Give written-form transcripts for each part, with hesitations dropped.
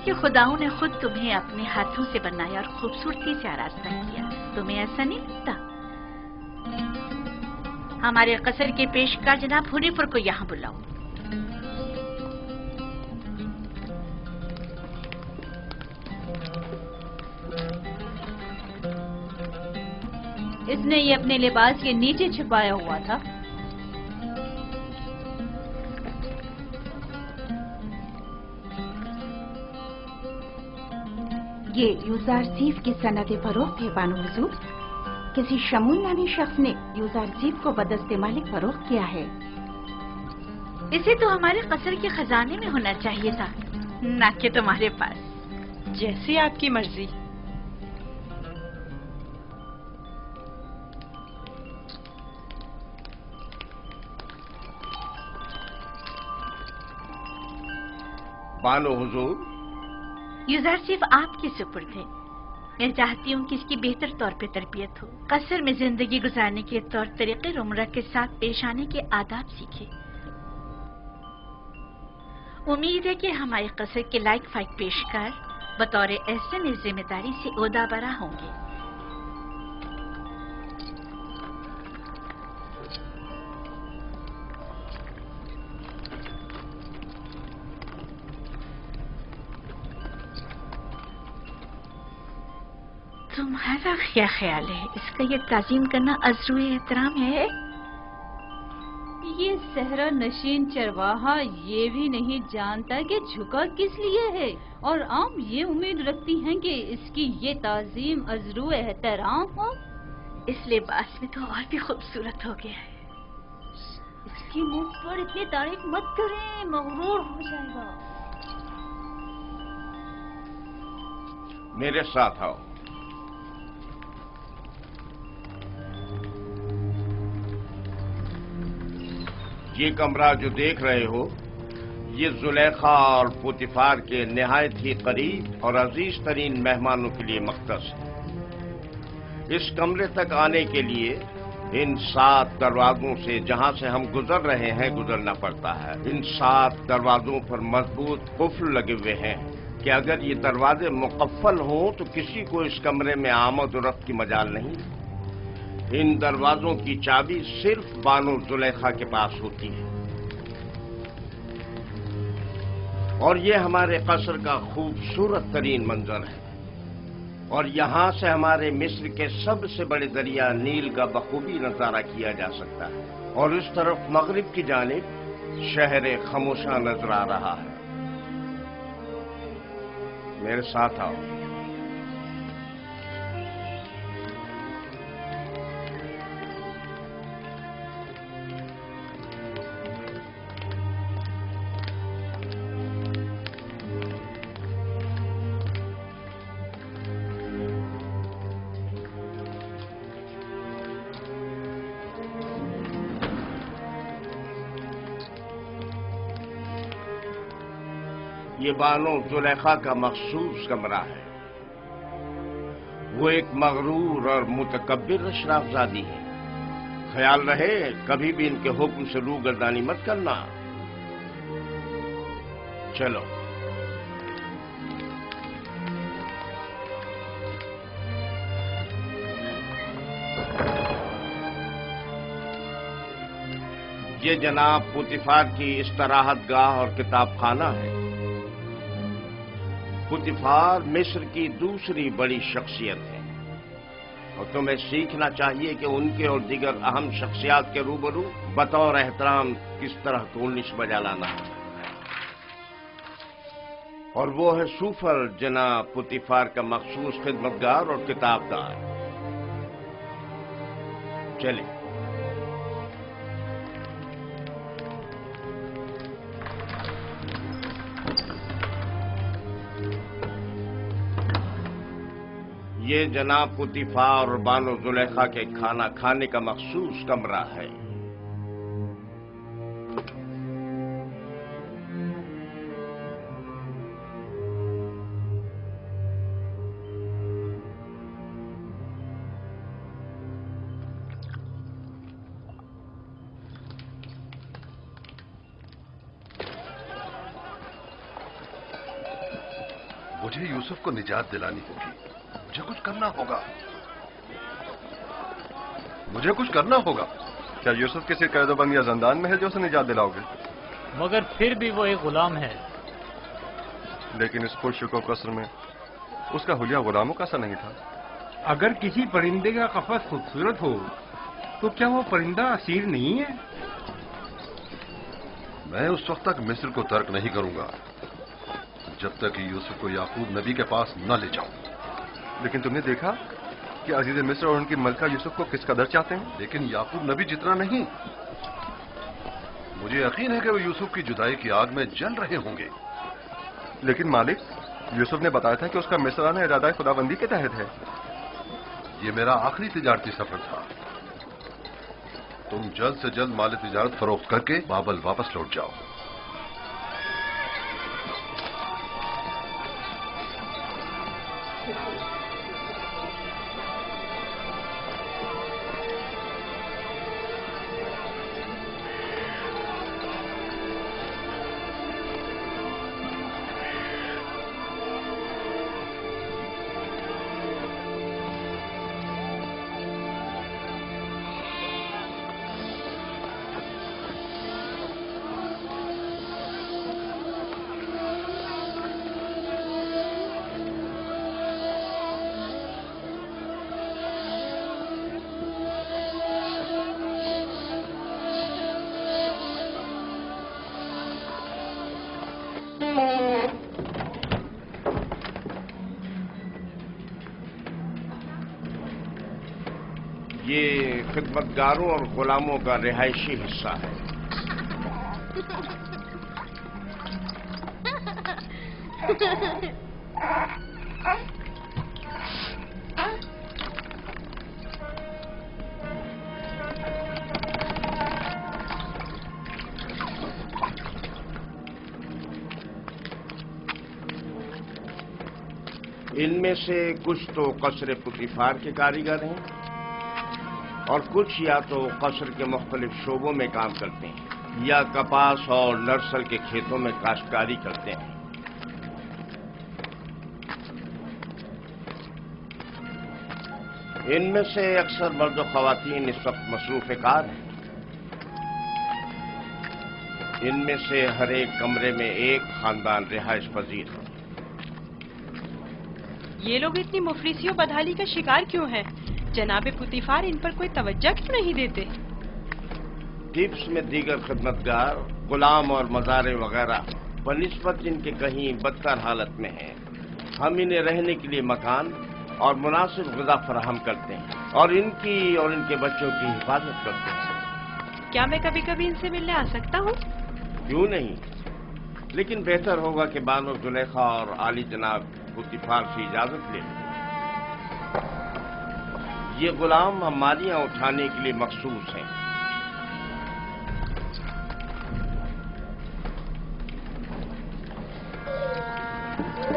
कि खुदाओं ने खुद तुम्हें अपने हाथों से बनाया और खूबसूरती से आरास्ता किया। तुम्हें ऐसा नहीं लगता? हमारे कसर के पेशकार जनाब हुनीफर को यहाँ बुलाओ। इसने ये अपने लिबास के नीचे छिपाया हुआ था। ये यूजारसीफ की सनद फरोख्त है बानो हुजूर। किसी शमून नामी शख्स ने यूजारसीफ को बदस्ते मालिक फरोख्त किया है। इसे तो हमारे कसर के खजाने में होना चाहिए था, ना कि तुम्हारे पास। जैसी आपकी मर्जी। बानो हुजूर, यूजारसीफ आपके सुपुर्द है। मैं चाहती हूँ कि इसकी बेहतर तौर पे तरबियत हो, कसर में जिंदगी गुजारने के तौर तरीके उम्र के साथ पेश आने के आदाब सीखे। उम्मीद है कि हमारे कसर के लायक फाइक पेशकार बतौर एहसन इस जिम्मेदारी से ओहदा बरा होंगे। तुम्हारा क्या ख्याल है? इसका ये ताज़ीम करना अज़्रुए एहतराम है? ये सहरा नशीन चरवाहा ये भी नहीं जानता कि झुका किस लिए है, और आम ये उम्मीद रखती हैं कि इसकी ये ताज़ीम अज़्रुए एहतराम हो। इस लिबास में तो और भी खूबसूरत हो गया है। इसके मुंह पर इतनी तारीफ मत करें, मगरूर हो जाएगा। मेरे साथ आओ। ये कमरा जो देख रहे हो, ये जुलेखा और पुतिफार के निहायत ही करीब और अजीज तरीन मेहमानों के लिए मख्तस है। इस कमरे तक आने के लिए इन 7 दरवाजों से जहां से हम गुजर रहे हैं गुजरना पड़ता है। इन 7 दरवाजों पर मजबूत कुफ्ल लगे हुए हैं कि अगर ये दरवाजे मुकफ्फल हों तो किसी को इस कमरे में आमद और रफ्त की मजाल नहीं। इन दरवाजों की चाबी सिर्फ बानो जुलेखा के पास होती है। और ये हमारे कसर का खूबसूरत तरीन मंजर है, और यहां से हमारे मिस्र के सबसे बड़े दरिया नील का बखूबी नजारा किया जा सकता है। और इस तरफ मगरिब की जानिब शहर खामोशा नजर आ रहा है। मेरे साथ आओ। ये बानो जुलेखा का मखसूस कमरा है। वो एक मगरूर और मुतकब्बिर अशराफजादी है। ख्याल रहे कभी भी इनके हुक्म से रूगर्दानी मत करना। चलो। ये जनाब पुतिफार की इस्तराहत गाह और किताब खाना है। पुतिफार मिस्र की दूसरी बड़ी शख्सियत है, और तुम्हें सीखना चाहिए कि उनके और दीगर अहम शख्सियात के रूबरू बतौर एहतराम किस तरह कोलिश बजा लाना है। और वो है सूफर जनाब पुतिफार का मखसूस खिदमतगार और किताबदार। चले। ये जनाब पुतिफार और बानो जुलेखा के खाना खाने का मखसूस कमरा है। मुझे यूसुफ को निजात दिलानी होगी। मुझे कुछ करना होगा। मुझे कुछ करना होगा। क्या यूसुफ किसी कैदोबंद या जंदान में है जो उसे निजात दिलाओगे? मगर फिर भी वो एक गुलाम है। लेकिन इस पुरशुको कसर में उसका हुलिया गुलामों का सा नहीं था। अगर किसी परिंदे का कफस खूबसूरत हो तो क्या वो परिंदा असीर नहीं है? मैं उस वक्त तक मिस्र को तर्क नहीं करूंगा जब तक कि यूसुफ को याकूब नबी के पास न ले जाऊं। लेकिन तुमने देखा कि अजीज मिस्र और उनकी मलका यूसुफ को किस कदर चाहते हैं। लेकिन याकूब नबी जितना नहीं। मुझे यकीन है कि वो यूसुफ की जुदाई की आग में जल रहे होंगे। लेकिन मालिक, यूसुफ ने बताया था कि उसका मिस्र आना इरादा खुदाबंदी के तहत है। ये मेरा आखिरी तिजारती सफर था। तुम जल्द से जल्द माल तिजारत फरोख्त करके बाबल वापस लौट जाओ। ये खिदमतगारों और गुलामों का रिहायशी हिस्सा है। इनमें से कुछ तो कसर पुतिफार के कारीगर हैं और कुछ या तो कसर के मुख्तलिफ शोबों में काम करते हैं या कपास और नर्सल के खेतों में काश्तकारी करते हैं। इनमें से अक्सर मर्द और खवातीन इस वक्त मसरूफ कार हैं। इनमें से हर एक कमरे में एक खानदान रिहाइश पजीर है। ये लोग इतनी मुफलिसी और बदहाली का शिकार क्यों हैं? जनाबे पुतिफार इन पर कोई तवज्जो क्यों नहीं देते? टिप्स में दीगर खिदमतगार, गुलाम और मज़ारे वगैरह बनिस्बत इनके कहीं बदतर हालत में हैं। हम इन्हें रहने के लिए मकान और मुनासिब ग़िज़ा फराहम करते हैं और इनकी और इनके बच्चों की हिफाजत करते हैं। क्या मैं कभी कभी इनसे मिलने आ सकता हूँ? क्यों नहीं, लेकिन बेहतर होगा कि बानो जुलेखा और आली जनाब पुतिफार से इजाजत ले लें। ये गुलाम हमारियां उठाने के लिए मखसूस हैं।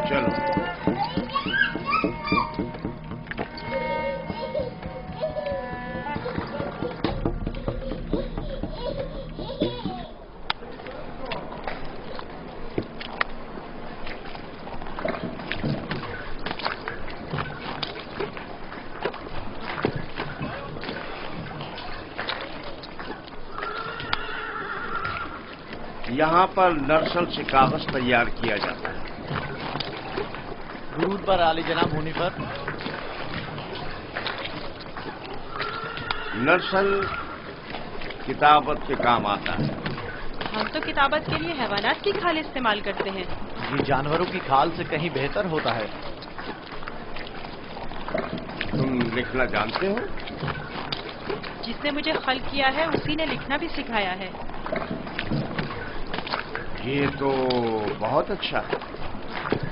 चलो। यहाँ पर नर्सल से कागज तैयार किया जाता है। दुरूद पर आली जनाब होने पर। नर्सल किताबत के काम आता है। हम तो किताबत के लिए हैवानात की खाल इस्तेमाल करते हैं। ये जानवरों की खाल से कहीं बेहतर होता है। तुम लिखना जानते हो? जिसने मुझे खल किया है उसी ने लिखना भी सिखाया है। ये तो बहुत अच्छा है।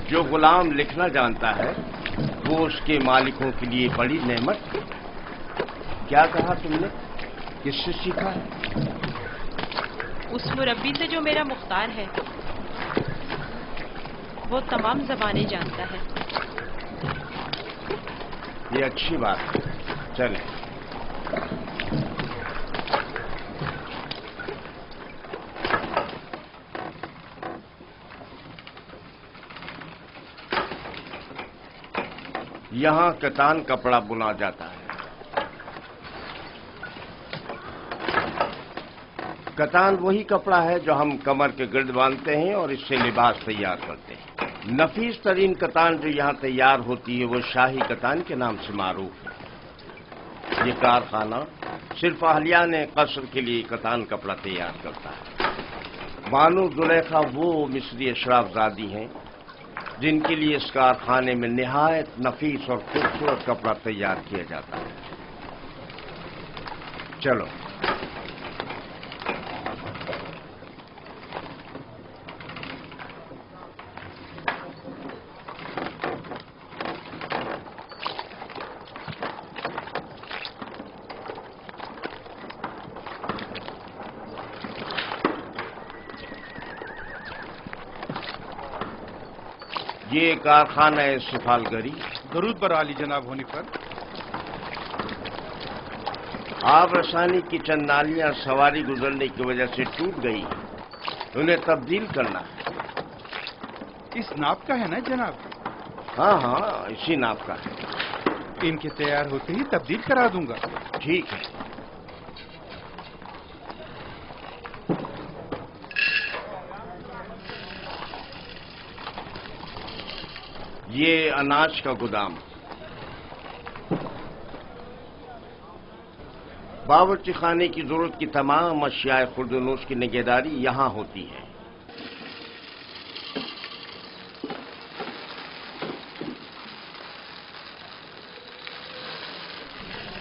जो गुलाम लिखना जानता है वो उसके मालिकों के लिए बड़ी नेमत है। क्या कहा तुमने? किससे सीखा है? उस मुरब्बी से जो मेरा मुख्तार है। वो तमाम ज़बानें जानता है। ये अच्छी बात है। चलें। यहाँ कतान कपड़ा बुना जाता है। कतान वही कपड़ा है जो हम कमर के गिर्द बांधते हैं और इससे लिबास तैयार करते हैं। नफीस तरीन कतान जो यहाँ तैयार होती है वो शाही कतान के नाम से मारूफ है। ये कारखाना सिर्फ अहलियान कसर के लिए कतान कपड़ा तैयार करता है। बानो जुलेखा वो मिस्री अशराफजादी हैं जिनके लिए इस कारखाने में निहायत नफीस और खूबसूरत कपड़ा तैयार किया जाता है। चलो ये कारखाना है सिफालगरी। दरूद बर आली जनाब होने पर। आब रसानी की चंद नालियां सवारी गुजरने की वजह से टूट गई, उन्हें तब्दील करना है। इस नाप का है ना जनाब? हाँ हाँ, इसी नाप का है। इनके तैयार होते ही तब्दील करा दूंगा। ठीक है। ये अनाज का गोदाम। बावर्ची खाने की जरूरत की तमाम अशियाए खुर्दनोश की निगहदारी यहां होती है।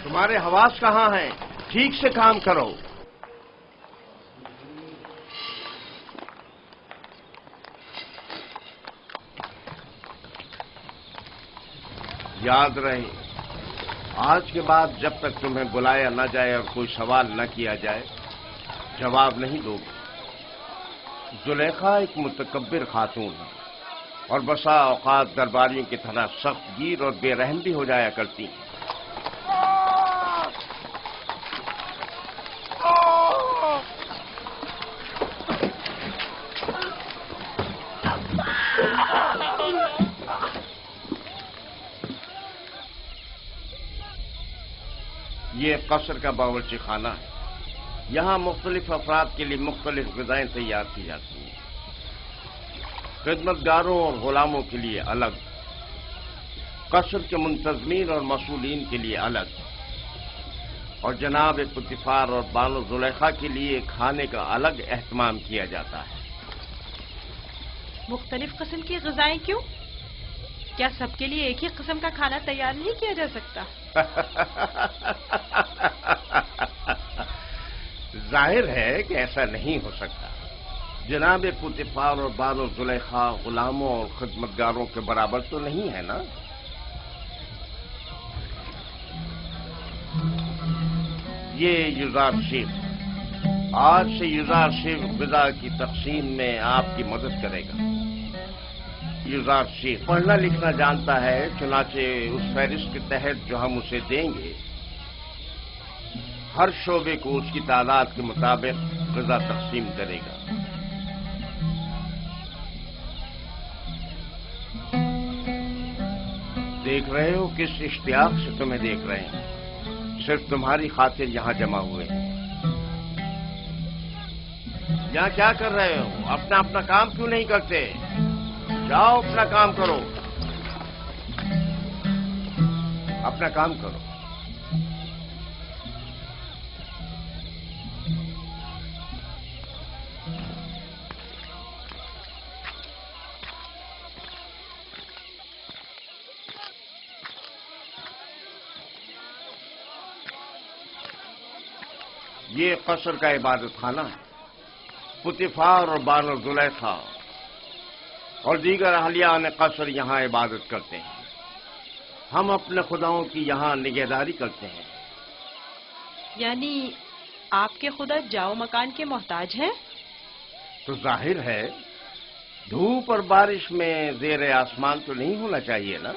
तुम्हारे हवास कहां हैं? ठीक से काम करो। याद रहे, आज के बाद जब तक तुम्हें बुलाया न जाए और कोई सवाल न किया जाए, जवाब नहीं दोगे। जुलेखा एक मुतकब्बिर खातून है और बसा औकात दरबारियों की तरह सख्त गिर और बेरहम भी हो जाया करती हैं। ये कसर का बावर्ची खाना है। यहाँ मुख्तलिफ अफराद के लिए मुख्तलिफ ग़िज़ाएं तैयार की जाती हैं। खिदमतगारों और गुलामों के लिए अलग, कसर के मुंतज़मीन और मसूलीन के लिए अलग, और जनाब पुतिफार और बानो जुलेखा के लिए खाने का अलग एहतमाम किया जाता है। मुख्तलिफ किस्म की ग़िज़ाएं क्यों? क्या सबके लिए एक ही किस्म का खाना तैयार नहीं किया जा सकता? जाहिर है कि ऐसा नहीं हो सकता। जनाब पुतिफार और बानो जुलेखा गुलामों और खिदमतगारों के बराबर तो नहीं है ना? ये युजार शेख, आज से युजार शेख ग़िज़ा की तक़सीम में आपकी मदद करेगा। युजार शेख पढ़ना लिखना जानता है, चुनाचे उस फहरिस्त के तहत जो हम उसे देंगे, हर शोबे को उसकी तादाद के मुताबिक ग़िज़ा तक़सीम करेगा। देख रहे हो किस इश्तियाक से तुम्हें देख रहे हैं। सिर्फ तुम्हारी खातिर यहां जमा हुए हैं। यहां क्या कर रहे हो? अपना अपना काम क्यों नहीं करते? जाओ अपना काम करो, अपना काम करो। ये कसर का इबादत खाना है। पुतिफार और बानो जुलेखा और दीगर अहलियान कसर यहाँ इबादत करते हैं। हम अपने खुदाओं की यहाँ निगहदारी करते हैं। यानी आपके खुदा जाओ मकान के मोहताज हैं? तो जाहिर है धूप और बारिश में ज़ेर आसमान तो नहीं होना चाहिए ना?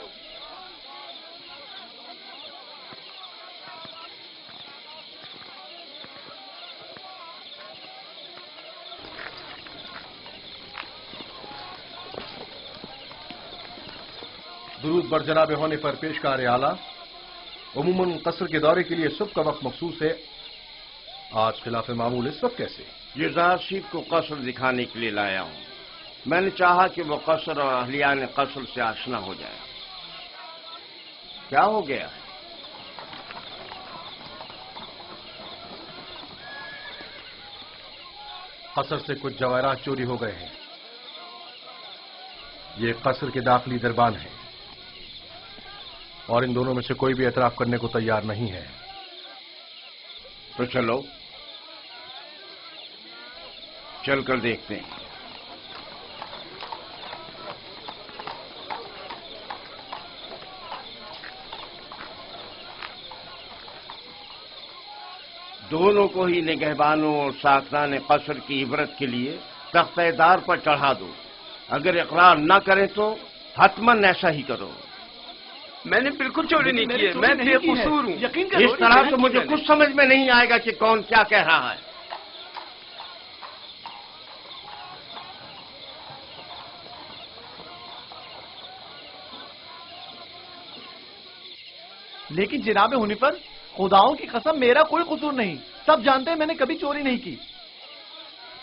درود بر جناب ہونے پر پیشکار اعلیٰ، عموماً قصر کے دورے کے لیے صبح کا وقت مخصوص ہے، آج خلاف معمول اس وقت کیسے؟ یوزار شیف کو قصر دکھانے کے لیے لایا ہوں۔ میں نے چاہا کہ وہ قصر اور اہلیان قصر سے آشنا ہو جائے۔ کیا ہو گیا؟ قصر سے کچھ جواہرات چوری ہو گئے ہیں۔ یہ قصر کے داخلی دربان ہیں اور ان دونوں میں سے کوئی بھی اعتراف کرنے کو تیار نہیں ہے۔ تو چلو چل کر دیکھتے ہیں۔ دونوں کو ہی نگہبانوں اور ساکنان قصر کی عبرت کے لیے تختہ دار پر چڑھا دو۔ اگر اقرار نہ کریں تو حتماً ایسا ہی کرو۔ میں نے بالکل چوری نہیں کی ہے، میں بے قصور ہوں۔ اس طرح تو مجھے کچھ سمجھ میں نہیں آئے گا کہ کون کیا کہہ رہا ہے۔ لیکن جناب ہنیفر، خداؤں کی قسم میرا کوئی قصور نہیں، سب جانتے ہیں میں نے کبھی چوری نہیں کی۔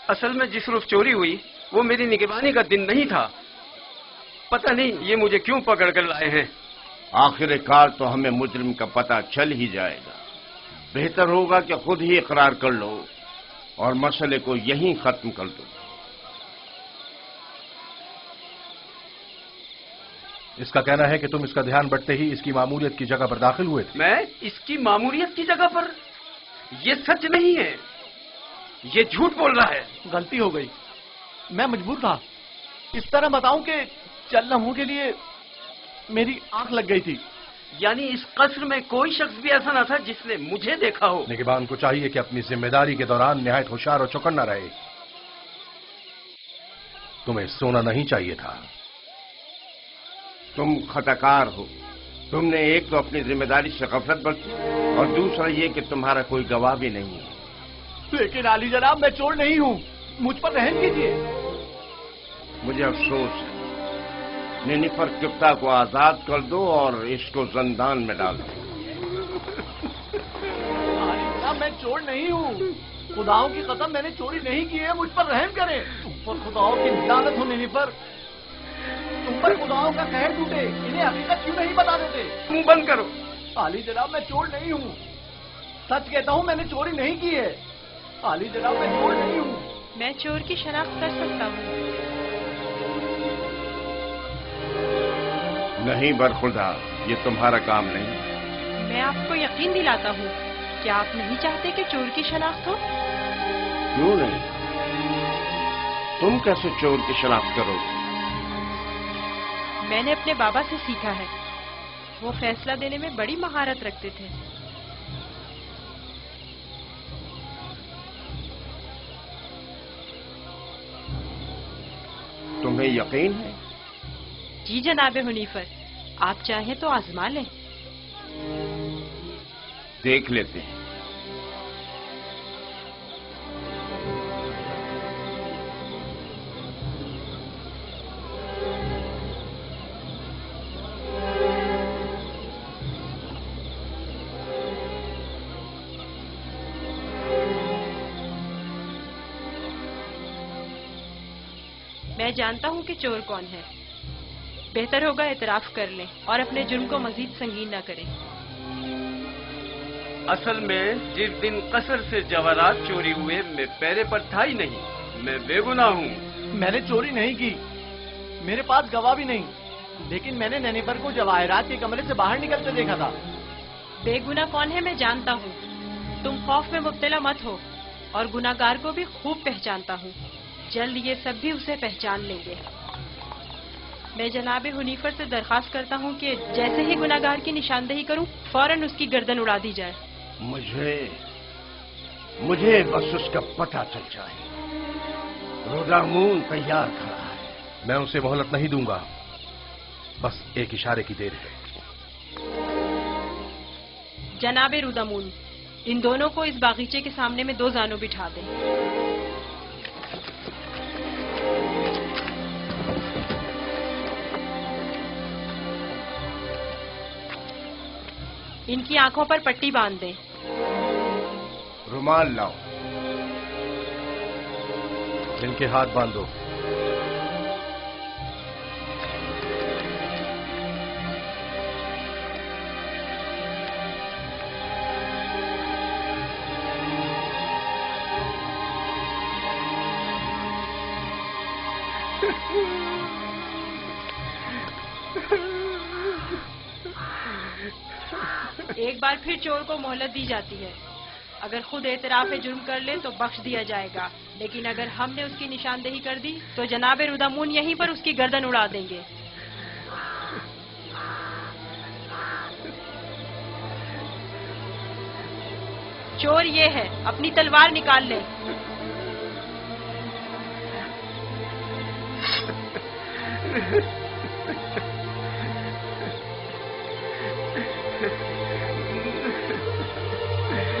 اصل میں جس روز چوری ہوئی وہ میری نگہبانی کا دن نہیں تھا، پتہ نہیں یہ مجھے کیوں پکڑ کر لائے ہیں۔ آخر کار تو ہمیں مجرم کا پتہ چل ہی جائے گا۔ بہتر ہوگا کہ خود ہی اقرار کر لو اور مسئلے کو یہیں ختم کر دو۔ اس کا کہنا ہے کہ تم اس کا دھیان بٹتے ہی اس کی معمولیت کی جگہ پر داخل ہوئے تھے۔ میں اس کی معمولیت کی جگہ پر؟ یہ سچ نہیں ہے، یہ جھوٹ بول رہا ہے۔ غلطی ہو گئی، میں مجبور تھا۔ اس طرح بتاؤں کہ چند لمحوں کے لیے میری آنکھ لگ گئی تھی۔ یعنی اس قصر میں کوئی شخص بھی ایسا نہ تھا جس نے مجھے دیکھا ہو؟ نگہبان کو چاہیے کہ اپنی ذمہ داری کے دوران نہایت ہوشیار اور چوکنا رہے۔ تمہیں سونا نہیں چاہیے تھا۔ تم خطاکار ہو۔ تم نے ایک تو اپنی ذمہ داری سے غفلت برتی اور دوسرا یہ کہ تمہارا کوئی گواہ بھی نہیں ہے۔ لیکن عالی جناب میں چور نہیں ہوں، مجھ پر رحم کیجیے۔ مجھے افسوس ہے۔ نینیفر کپتا کو آزاد کر دو اور اس کو زندان میں ڈال دو۔ عالی جناب میں چور نہیں ہوں، خداؤں کی قسم میں نے چوری نہیں کی ہے، مجھ پر رحم کریں۔ تم پر خداؤں کی لعنت ہو نینیفر، تم پر خداؤں کا قہر ٹوٹے، انہیں حقیقت کیوں نہیں بتا دیتے؟ منہ بند کرو۔ عالی جناب میں چور نہیں ہوں، سچ کہتا ہوں میں نے چوری نہیں کی ہے۔ عالی جناب میں چور نہیں ہوں۔ میں چور کی شناخت کر سکتا ہوں۔ نہیں برخدا، یہ تمہارا کام نہیں۔ میں آپ کو یقین دلاتا ہوں، کیا آپ نہیں چاہتے کہ چور کی شناخت ہو؟ کیوں نہیں؟ تم کیسے چور کی شناخت کرو گے؟ میں نے اپنے بابا سے سیکھا ہے، وہ فیصلہ دینے میں بڑی مہارت رکھتے تھے۔ تمہیں یقین ہے؟ جی جناب حنیفر، آپ چاہیں تو آزما لیں۔ دیکھ لیتے ہیں۔ میں جانتا ہوں کہ چور کون ہے۔ بہتر ہوگا اعتراف کر لیں اور اپنے جرم کو مزید سنگین نہ کریں۔ اصل میں جس دن قصر سے جواہرات چوری ہوئے میں پیرے پر تھا ہی نہیں، میں بے گناہ ہوں۔ میں نے چوری نہیں کی، میرے پاس گواہ بھی نہیں، لیکن میں نے نینیفر کو جواہرات کے کمرے سے باہر نکلتے دیکھا تھا۔ بے گناہ کون ہے میں جانتا ہوں، تم خوف میں مبتلا مت ہو، اور گناہگار کو بھی خوب پہچانتا ہوں، جلد یہ سب بھی اسے پہچان لیں گے۔ میں جناب حنیفر سے درخواست کرتا ہوں کہ جیسے ہی گناہگار کی نشاندہی کروں فوراً اس کی گردن اڑا دی جائے۔ مجھے بس اس کا پتہ چل جائے۔ رودامون تیار کھڑا ہے۔ میں اسے مہلت نہیں دوں گا، بس ایک اشارے کی دیر ہے۔ جناب رودامون، ان دونوں کو اس باغیچے کے سامنے میں 2 زانوں بٹھا دیں۔ इनकी आंखों पर पट्टी बांध दें। रुमाल लाओ। इनके हाथ बांधो। एक बार फिर चोर को मोहलत दी जाती है। अगर खुद एतराफ जुर्म कर ले तो बख्श दिया जाएगा, लेकिन अगर हमने उसकी निशानदेही कर दी तो जनाब रुदामून यहीं पर उसकी गर्दन उड़ा देंगे। चोर ये है, अपनी तलवार निकाल ले।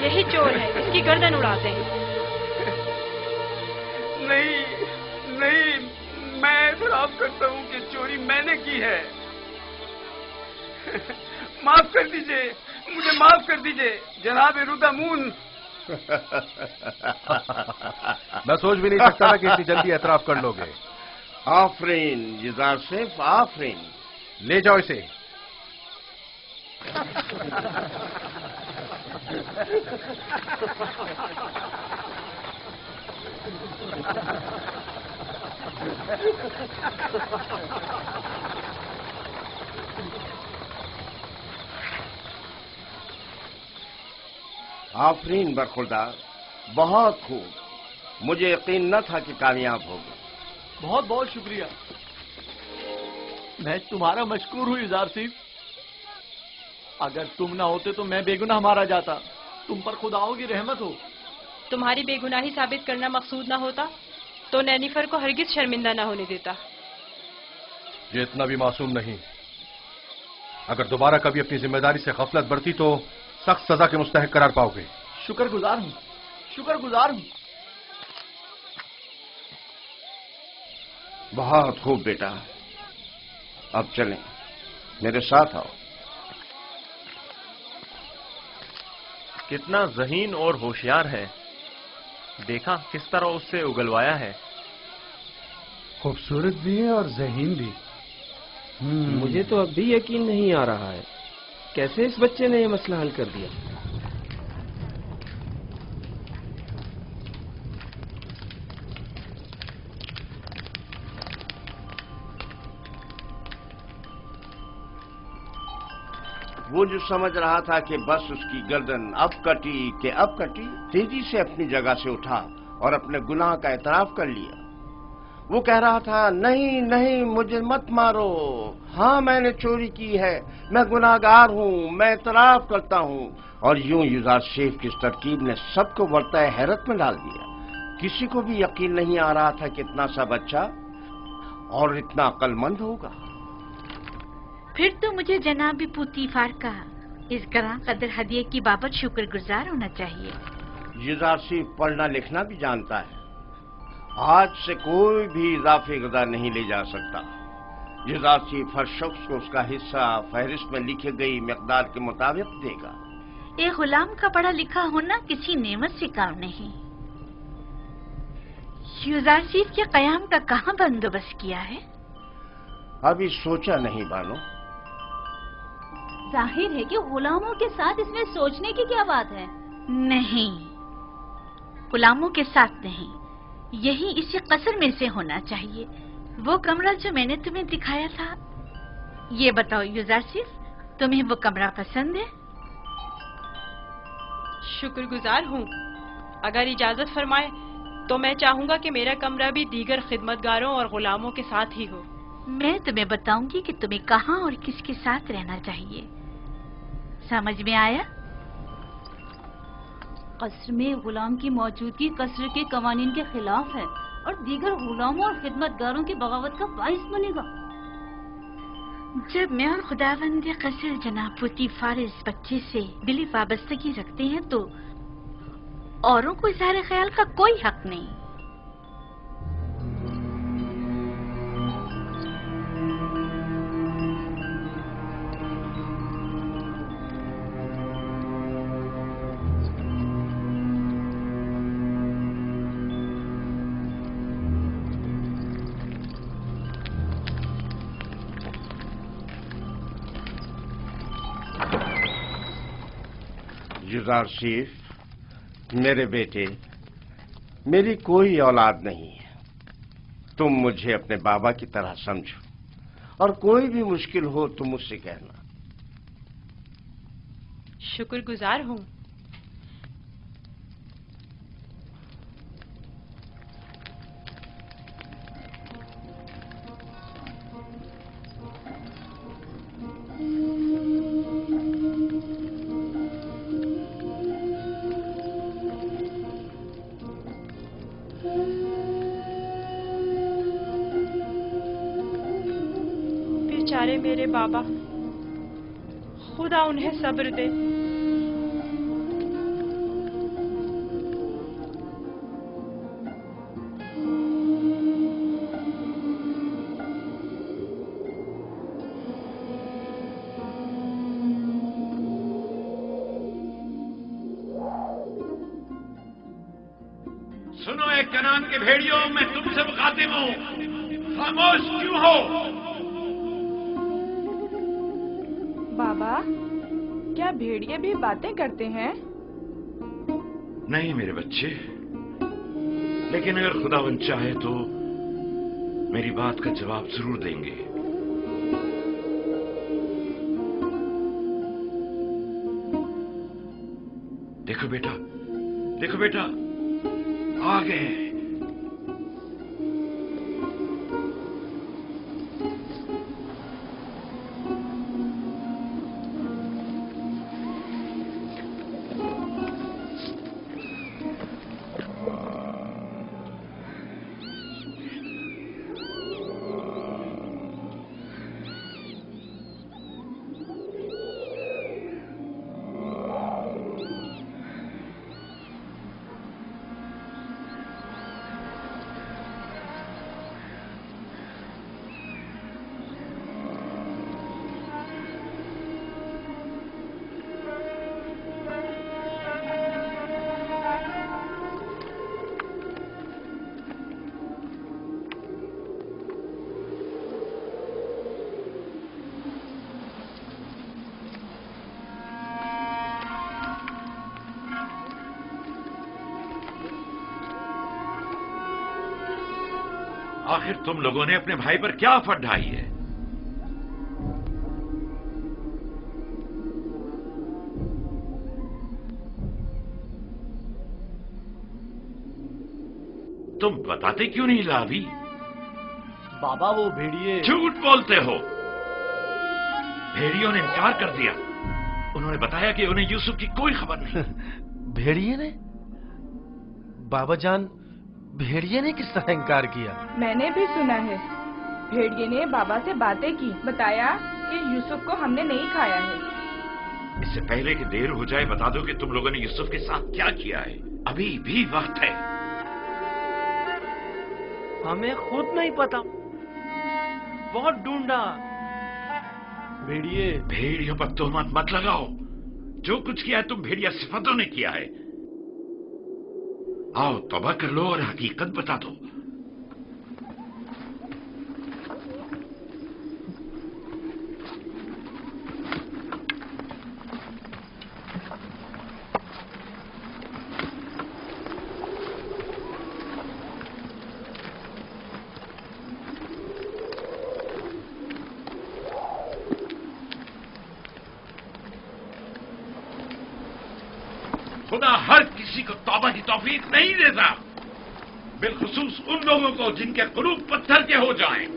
यही चोर है, इसकी गर्दन उड़ाते हैं। नहीं नहीं, मैं एतराफ करता हूँ कि चोरी मैंने की है। माफ कर दीजिए, मुझे माफ कर दीजिए जनाब रुदामून। मैं सोच भी नहीं सकता था कि इतनी जल्दी एतराफ कर लोगे। आफरीन युजार सेफ, आफरीन। ले जाओ इसे। आफरीन बरखुरदार, बहुत खूब। मुझे यकीन न था कि कामयाब होगे। बहुत बहुत शुक्रिया। मैं तुम्हारा मशकूर हूँ युजार सिफ। अगर तुम ना होते तो मैं बेगुनाह मारा जाता। तुम पर खुदाओं की रहमत हो। तुम्हारी बेगुनाही साबित करना मकसूद ना होता तो नैनीफर को हरगिज शर्मिंदा ना होने देता। ये इतना भी मासूम नहीं। अगर दोबारा कभी अपनी जिम्मेदारी से गफलत बरती तो सख्त सजा के मुस्तहिक करार पाओगे। शुक्रगुजार हूँ, शुक्रगुजार हूँ। बहुत खूब बेटा, अब चलें, मेरे साथ आओ। कितना ज़हीन और होशियार है। देखा किस तरह उससे उगलवाया है। खूबसूरत भी है और ज़हीन भी। मुझे तो अब भी यकीन नहीं आ रहा है कैसे इस बच्चे ने ये मसला हल कर दिया। वो जो समझ रहा था कि बस उसकी गर्दन अब कटी कि अब कटी, तेजी से अपनी जगह से उठा और अपने गुनाह का एतराफ कर लिया। वो कह रहा था, नहीं नहीं मुझे मत मारो, हाँ मैंने चोरी की है, मैं गुनाहगार हूँ, मैं एतराफ करता हूँ। और यूं युजार शेख की इस तरकीब ने सबको वर्ताए हैरत में डाल दिया। किसी को भी यकीन नहीं आ रहा था कि इतना सा बच्चा और इतना अक्लमंद होगा। फिर तो मुझे जनाब पुतीफार का इस गरां कदर हदिये की बाबत शुक्रगुजार होना चाहिए। युजार शेख पढ़ना लिखना भी जानता है। आज से कोई भी इजाफी गदा नहीं ले जा सकता। युजार शेख हर शख्स को उसका हिस्सा फहरिस्त में लिखी गई मिकदार के मुताबिक देगा। एक गुलाम का पढ़ा लिखा होना किसी नेमत से काम नहीं। युजार शेख के कयाम का कहाँ बंदोबस्त किया है? अभी सोचा नहीं बानो। जाहिर है कि गुलामों के साथ इसमें सोचने की क्या बात है। नहीं, गुलामों के साथ नहीं, यही इसी कसर में से होना चाहिए। वो कमरा जो मैंने तुम्हें दिखाया था। ये बताओ युजार शेख, तुम्हें वो कमरा पसंद है? शुक्रगुजार हूँ। अगर इजाजत फरमाए तो मैं चाहूंगा कि मेरा कमरा भी दीगर खिदमतगारों और गुलामों के साथ ही हो। मैं तुम्हें बताऊंगी कि तुम्हें कहाँ और किसके साथ रहना चाहिए। समझ में आया? कसर में गुलाम की मौजूदगी कसर के कवानीन के खिलाफ है और दीगर गुलामों और खिदमतगारों की बगावत का बाइस बनेगा। जब मैं और खुदावंद कसर जनाब पुतीफार इस बच्चे से दिली वाबस्तगी रखते हैं तो औरों को इज़हार ख्याल का कोई हक नहीं। युजारशीफ, मेरे बेटे, मेरी कोई औलाद नहीं है। तुम मुझे अपने बाबा की तरह समझो और कोई भी मुश्किल हो तो मुझसे कहना। शुक्रगुजार हूँ। बेचारे मेरे बाबा, खुदा उन्हें सब्र दे। सुनो एक कनान के भेड़ियों, मैं तुमसे मुखातिब हूं, खामोश क्यों हो? बाबा, क्या भेड़िए भी बातें करते हैं? नहीं मेरे बच्चे, लेकिन अगर खुदावंद चाहे तो मेरी बात का जवाब जरूर देंगे। देखो बेटा, देखो बेटा, आ गए। आखिर तुम लोगों ने अपने भाई पर क्या आफत ढाई है? तुम बताते क्यों नहीं लावी? बाबा वो भेड़िए। झूठ बोलते हो। भेड़ियों ने इनकार कर दिया। उन्होंने बताया कि उन्हें यूसुफ की कोई खबर नहीं। भेड़िए ने? बाबा जान, भेड़िए ने किस तरह इनकार किया? मैंने भी सुना है। भेड़िए ने बाबा से बातें की, बताया कि यूसुफ को हमने नहीं खाया है। इससे पहले कि देर हो जाए बता दो कि तुम लोगों ने यूसुफ के साथ क्या किया है। अभी भी वक्त है। हमें खुद नहीं पता, बहुत ढूंढा। भेड़िए। भेड़ियों पर तोहमत मत लगाओ। जो कुछ किया है तुम भेड़िया सिफतों ने किया है। आओ तौबा कर लो और हकीकत बता दो। खुदा हर किसी को तौबा की तौफीक नहीं देता, बिलखुसूस उन लोगों को जिनके कुलूब पत्थर के हो जाएं।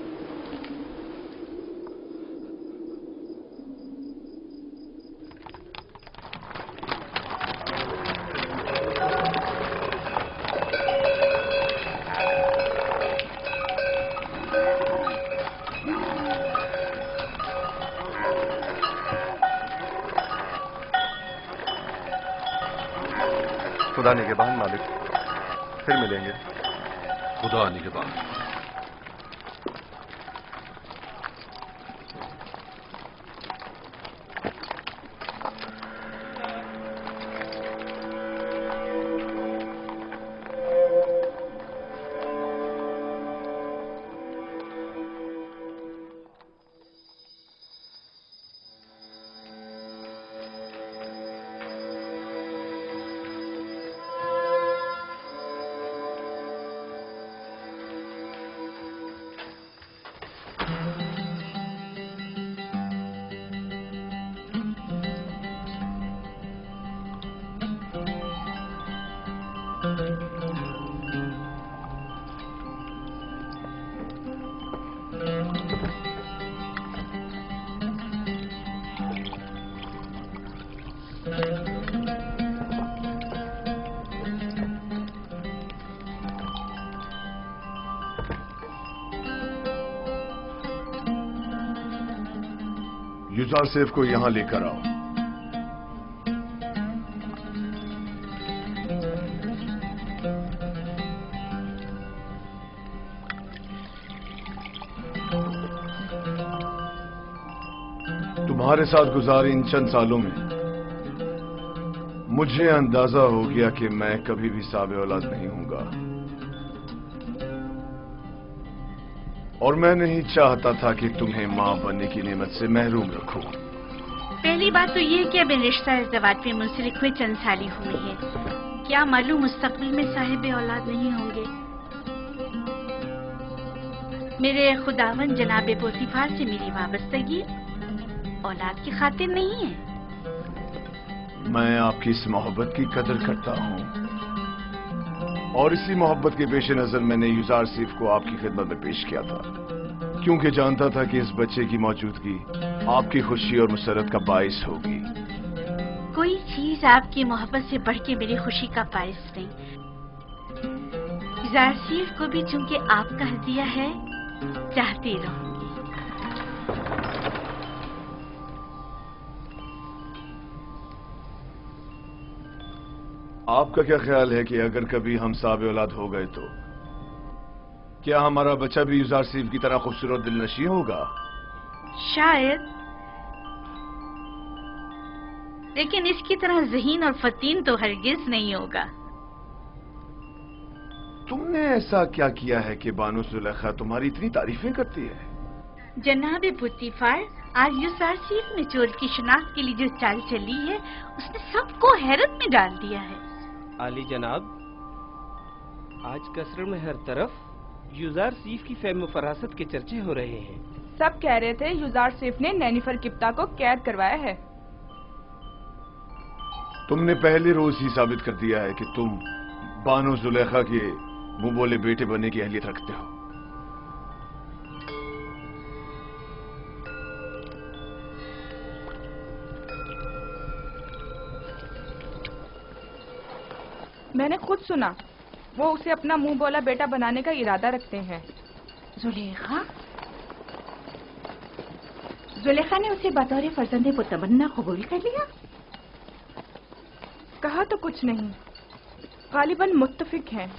खुदा निगहबान मालिक, फिर मिलेंगे। खुदा निगहबान। युजार सेफ को यहां लेकर आओ। तुम्हारे साथ गुजारे इन चंद सालों में मुझे अंदाजा हो गया कि मैं कभी भी साबे औलाद नहीं हूंगा, और मैं नहीं चाहता था कि तुम्हें मां बनने की नेमत से महरूम रखूं। पहली बात तो ये कि अब रिश्ता इज़्ज़वाज पे मुंसलिक हुए चंद साल ही हुए हैं। क्या मालूम मुस्तकबिल में साहिब औलाद नहीं होंगे। मेरे खुदावन जनाब पोतीफार से मेरी वाबस्तगी औलाद की खातिर नहीं है। मैं आपकी इस मोहब्बत की कदर करता हूं, और इसी मोहब्बत के पेश नजर मैंने युजार सेफ को आपकी खिदमत में पेश किया था, क्योंकि जानता था कि इस बच्चे की मौजूदगी आपकी खुशी और मुसरत का बाइस होगी। कोई चीज आपकी मोहब्बत से बढ़ के मेरी खुशी का बाइस नहीं। युजार सेफ को भी चूंकि आपका हदिया है, चाहती रहूंगी। आपका क्या ख्याल है कि अगर कभी हम साबे औलाद हो गए तो क्या हमारा बच्चा भी युजार सेफ की तरह खूबसूरत दिलनशी होगा? शायद, लेकिन इसकी तरह ज़हीन और फतीन तो हरगिज नहीं होगा। तुमने ऐसा क्या किया है कि बानो जुलेखा तुम्हारी इतनी तारीफें करती है? जनाब पुतीफार, आज युजार सेफ ने चोर की शिनाख्त के लिए जो चाल चली है, उसने सबको हैरत में डाल दिया है। आली जनाब, आज कसर में हर तरफ युजार सेफ की फेम फरासत के चर्चे हो रहे हैं। सब कह रहे थे युजार सेफ ने नैनीफर किप्ता को कैद करवाया है। तुमने पहले रोज ही साबित कर दिया है कि तुम बानो जुलेखा के मुंह बोले बेटे बनने की अहलियत रखते हो। मैंने खुद सुना, वो उसे अपना मुंह बोला बेटा बनाने का इरादा रखते हैं। जुलेखा? जुलेखा ने उसे बतौर फर्जंदे मुतमन्ना कबूल कर लिया? कहा तो कुछ नहीं, गालिबन मुत्तफिक हैं।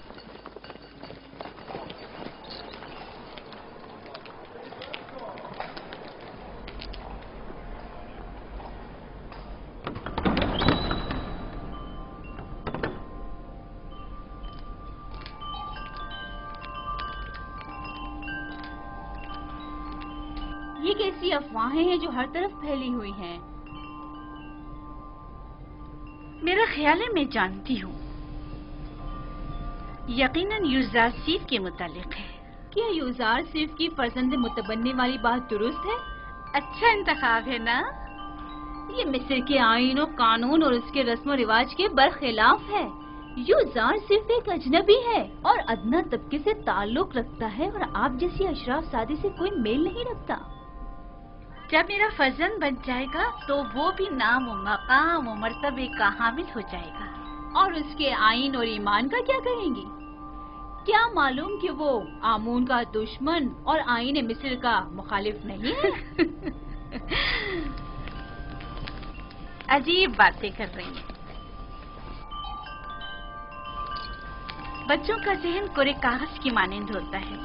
ये कैसी अफवाहें हैं जो हर तरफ फैली हुई हैं? मेरा ख्याल है मैं जानती हूँ, यकीनन युजार सेफ के मुतालिक है। क्या युजार सेफ की फर्जंद मुतबन्ने वाली बात दुरुस्त है? अच्छा इंतखाब है ना? ये मिस्र के आईन और कानून और उसके रस्म और रिवाज के बरखिलाफ है। युजार सेफ एक अजनबी है और अदना तबके से ताल्लुक रखता है, और आप जैसी अशराफ सादी से कोई मेल नहीं रखता। जब मेरा फर्जंद बन जाएगा तो वो भी नाम व मकाम व मर्तबे का हामिल हो जाएगा। और उसके आईन और ईमान का क्या कहेंगी? क्या मालूम कि वो आमून का दुश्मन और आईन मिस्र का मुखालिफ नहीं है? अजीब बातें कर रही हैं। बच्चों का जहन कोरे कागज की मानंद होता है,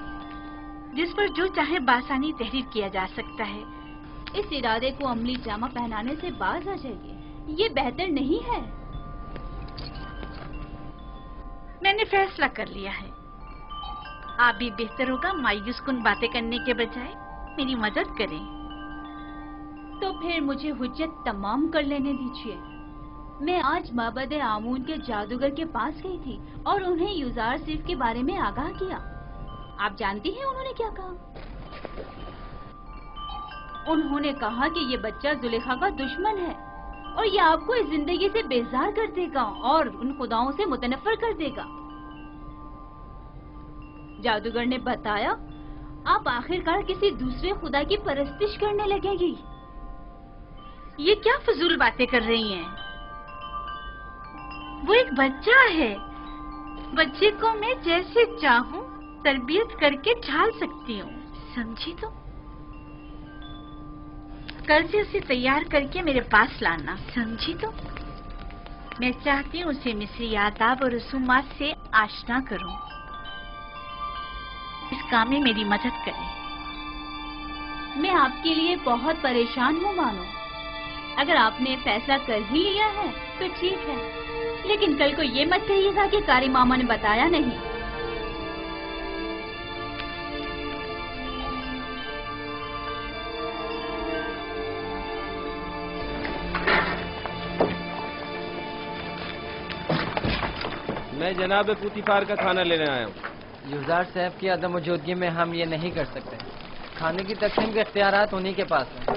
जिस पर जो चाहे बासानी तहरीर किया जा सकता है। इस इरादे को अमली जामा पहनाने से बाज आ जाइए, ये बेहतर नहीं है। मैंने फैसला कर लिया है। आप भी बेहतर होगा मायूस कुन बातें करने के बजाय मेरी मदद करें। तो फिर मुझे हुज्जत तमाम कर लेने दीजिए। मैं आज माबद आमून के जादूगर के पास गई थी और उन्हें युजार सेफ के बारे में आगाह किया। आप जानती हैं उन्होंने क्या कहा? उन्होंने कहा कि ये बच्चा जुलेखा का दुश्मन है और ये आपको इस जिंदगी से बेजार कर देगा और उन खुदाओं से मुतनफर कर देगा। जादूगर ने बताया, आप आखिरकार किसी दूसरे खुदा की परस्तिश करने लगेगी। ये क्या फजूल बातें कर रही हैं? वो एक बच्चा है। बच्चे को मैं जैसे चाहूं तरबियत करके ढाल सकती हूँ, समझी? तो कल से उसे तैयार करके मेरे पास लाना, समझी? तो मैं चाहती हूँ उसे मिस्री आदाब और रसूमात से आशना करूँ। इस काम में मेरी मदद करें। मैं आपके लिए बहुत परेशान हूँ मानो। अगर आपने फैसला कर ही लिया है तो ठीक है, लेकिन कल को ये मत कहिएगा कि कारी मामा ने बताया नहीं। मैं जनाब पुतिफार का खाना लेने आया हूँ। युजार साहब की अदम मौजूदगी में हम ये नहीं कर सकते। खाने की तकसीम के इख्तियारात उन्हीं के पास हैं।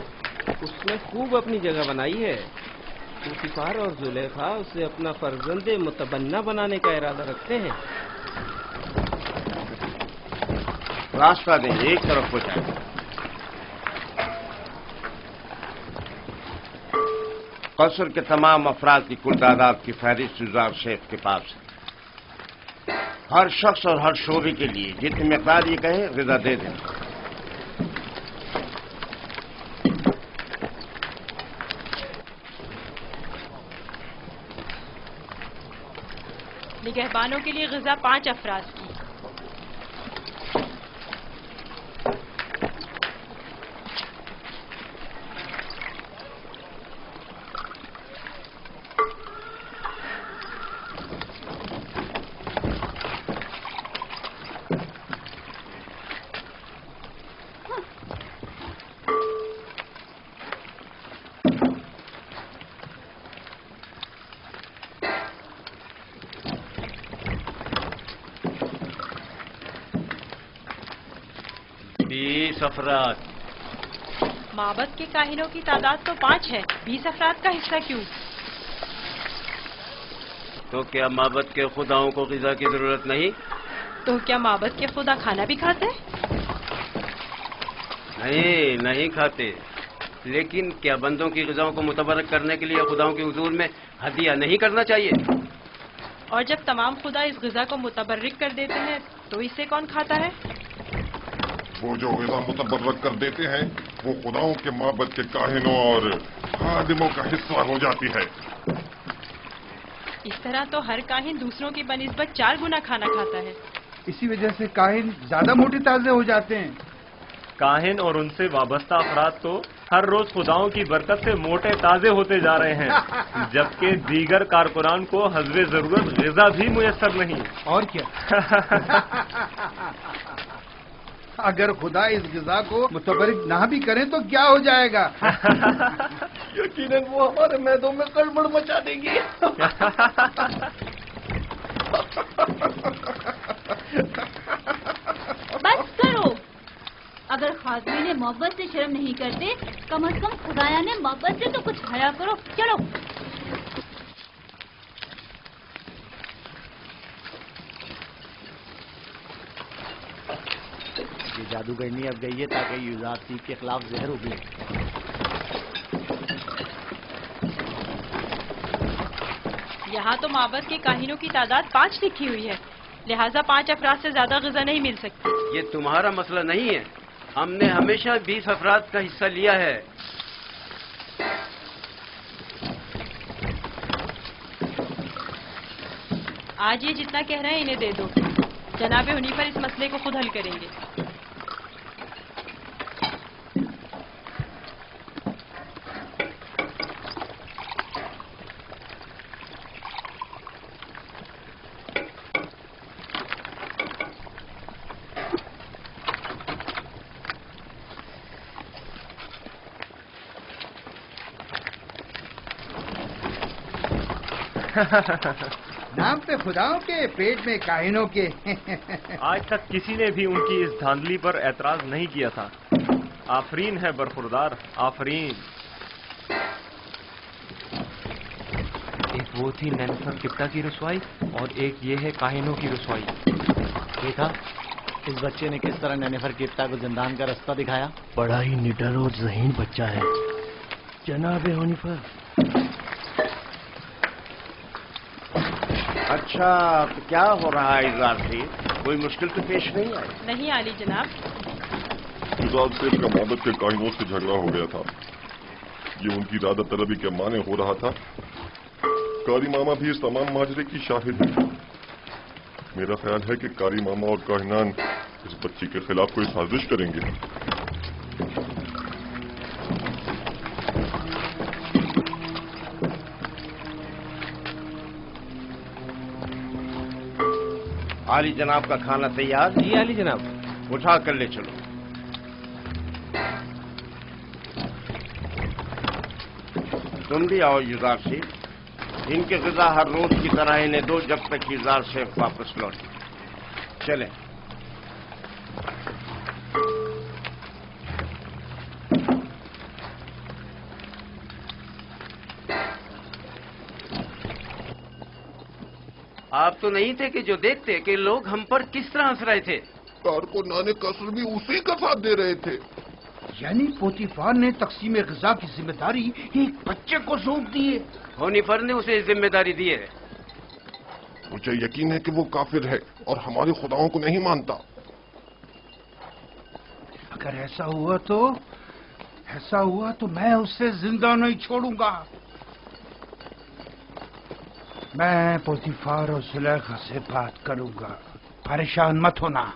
उसने खूब अपनी जगह बनाई है। पुतिफार और जुलेखा उसे अपना फर्जंदे मुतबन्ना बनाने का इरादा रखते हैं। रास्ता दें, एक तरफ हो जाए। कसर के तमाम अफराद की कुल तादाद की फहरिस्त युजार शेख के पास है। हर शख्स और हर शोबे के लिए जितनी मिकदार ये कहे ग़िज़ा दे दें। निगहबानों के लिए ग़िज़ा 5 अफराद की। अफराद। माबद के काहिनों की तादाद तो 5 है, 20 अफराद का हिस्सा क्यों? तो क्या माबद के खुदाओं को ग़िज़ा की जरूरत नहीं? तो क्या माबद के खुदा खाना भी खाते? नहीं, नहीं खाते। लेकिन क्या बंदों की ग़िज़ाओं को मुतबरक करने के लिए खुदाओं के हुजूर में हदिया नहीं करना चाहिए? और जब तमाम खुदा इस ग़िज़ा को मुतबर्रिक कर देते हैं तो इसे कौन खाता है? वो जो ग़िज़ा मुतबर्रक कर देते हैं वो खुदाओं के माबद के काहिनों और खादिमों का हिस्सा हो जाती है। इस तरह तो हर काहिन दूसरों की बनिस्बत 4 गुना खाना खाता है। इसी वजह से काहिन ज्यादा मोटे ताजे हो जाते हैं। काहिन और उनसे वाबस्ता अफराद तो हर रोज खुदाओं की बरकत से मोटे ताजे होते जा रहे हैं, जबकि दीगर कारकुनान को हस्बे जरूरत ग़िज़ा भी मुयस्सर नहीं। और क्या? अगर खुदा इस ग़िज़ा को मुतबर्रिक ना भी करें तो क्या हो जाएगा? यकीनन वो हमारे मैदों में गड़बड़ मचा देंगी। बस करो। अगर खादमी ने मोहब्बत से शर्म नहीं करते, कम से कम खुदाया ने मोहब्बत से तो कुछ हया करो। चलो। ये जादूगरनी अब गई है ताकि युजार सीफ के खिलाफ जहर उगले। यहाँ तो माबद के काहिनों की तादाद 5 लिखी हुई है, लिहाजा 5 अफराद से ज्यादा ग़िज़ा नहीं मिल सकती। ये तुम्हारा मसला नहीं है। हमने हमेशा 20 अफराद का हिस्सा लिया है। आज ये जितना कह रहे हैं इन्हें दे दो। जनाब हुनीफर इस मसले को खुद हल करेंगे। नाम पे खुदाओं के, पेट में काहिनों के। आज तक किसी ने भी उनकी इस धांधली पर एतराज नहीं किया था। आफरीन है बरखुरदार, आफरीन। एक वो थी नेनफर किप्टा की रसवाई और एक ये है काहिनों की रसवाई। देखा इस बच्चे ने किस तरह नेनेफर किप्टा को जिंदान का रास्ता दिखाया। बड़ा ही निडर और ज़हीन बच्चा है जनाब हुनीफर। अच्छा, तो क्या हो रहा है इज़ार से? कोई मुश्किल तो पेश नहीं आई? नहीं आली जनाब। युज़ार सेफ का मोहब्बत के काहिनों से झगड़ा हो गया था। ये उनकी इरादा तलबी के माने हो रहा था। कारी मामा भी इस तमाम माजरे की शाहिद है। मेरा ख्याल है कि कारी मामा और काहिनान इस बच्ची के खिलाफ कोई साजिश करेंगे। आली जनाब का खाना तैयार? जी आली जनाब। उठा कर ले चलो। तुम भी आओ युज़ार सेफ। इनके ग़िज़ा हर रोज की तरह इन्हें दो जब तक युज़ार सेफ वापस लौटे। चलें। आप तो नहीं थे कि जो देखते कि लोग हम पर किस तरह हंस रहे थे। कारकुनाने कसर भी उसी का साथ दे रहे थे। यानी पोतीफार ने तकसीम ग़िज़ा की जिम्मेदारी एक बच्चे को सौंप दी है। होनीफर ने उसे जिम्मेदारी दी है। मुझे यकीन है कि वो काफिर है और हमारे खुदाओं को नहीं मानता। अगर ऐसा हुआ तो मैं उसे जिंदा नहीं छोड़ूंगा। मैं पोतीफार और जुलेखा से बात करूंगा, परेशान मत होना।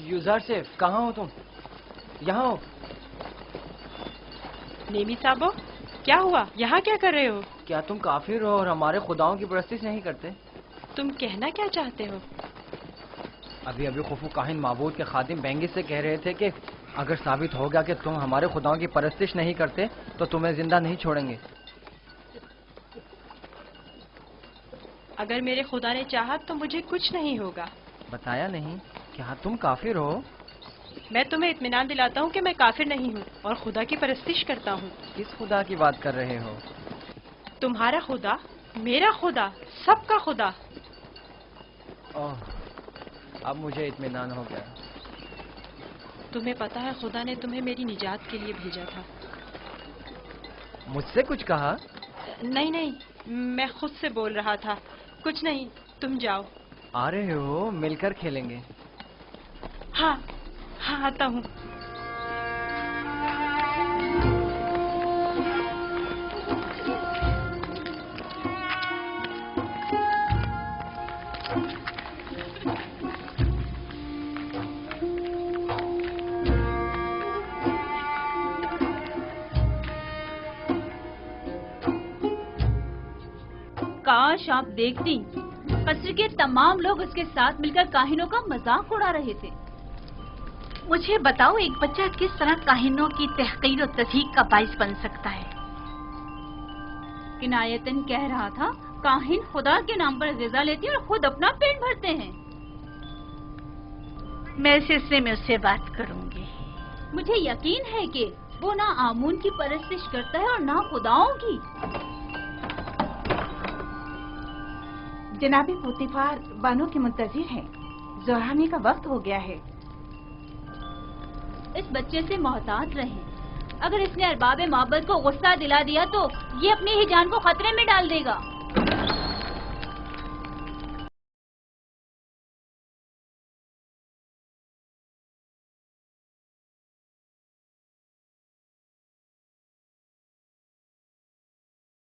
युज़ार सेफ, कहाँ हो तुम? यहाँ हो। नेमी साहबो, क्या हुआ? यहाँ क्या कर रहे हो? क्या तुम काफिर हो और हमारे खुदाओं की परस्तिश नहीं करते? तुम कहना क्या चाहते हो? अभी खुफू काहिन माबूद के खादिम बेंगिस से कह रहे थे कि अगर साबित हो गया कि तुम हमारे खुदाओं की परस्तिश नहीं करते तो तुम्हें जिंदा नहीं छोड़ेंगे। अगर मेरे खुदा ने चाहा तो मुझे कुछ नहीं होगा। बताया नहीं? क्या तुम काफिर हो? मैं तुम्हें इत्मीनान दिलाता हूँ कि मैं काफिर नहीं हूँ और खुदा की परस्तिश करता हूँ। किस खुदा की बात कर रहे हो? तुम्हारा खुदा, मेरा खुदा, सबका खुदा। ओह, अब मुझे इत्मीनान हो गया। तुम्हें पता है खुदा ने तुम्हें मेरी निजात के लिए भेजा था। मुझसे कुछ कहा? नहीं, मैं खुद से बोल रहा था। कुछ नहीं, तुम जाओ। आ रहे हो? मिलकर खेलेंगे। हाँ, आता हूँ। काश आप देखती, कस्र के तमाम लोग उसके साथ मिलकर काहिनों का मजाक उड़ा रहे थे। मुझे बताओ, एक बच्चा किस तरह काहिनों की तहकीर और तज़हीक का बाइस बन सकता है? किनायतन कह रहा था, काहिन खुदा के नाम पर ग़िज़ा लेते और खुद अपना पेट भरते हैं। मैं इस सिलसिले में उससे बात करूंगी। मुझे यकीन है कि वो ना आमून की परस्तिश करता है और ना खुदाओं की। जनाबे पोतीफार बानो के मुंतजिर हैं। ज़ोहराने का वक्त हो गया है। इस बच्चे से मोहतात रहें। अगर इसने अरबाब माबद को गुस्सा दिला दिया तो ये अपनी ही जान को खतरे में डाल देगा।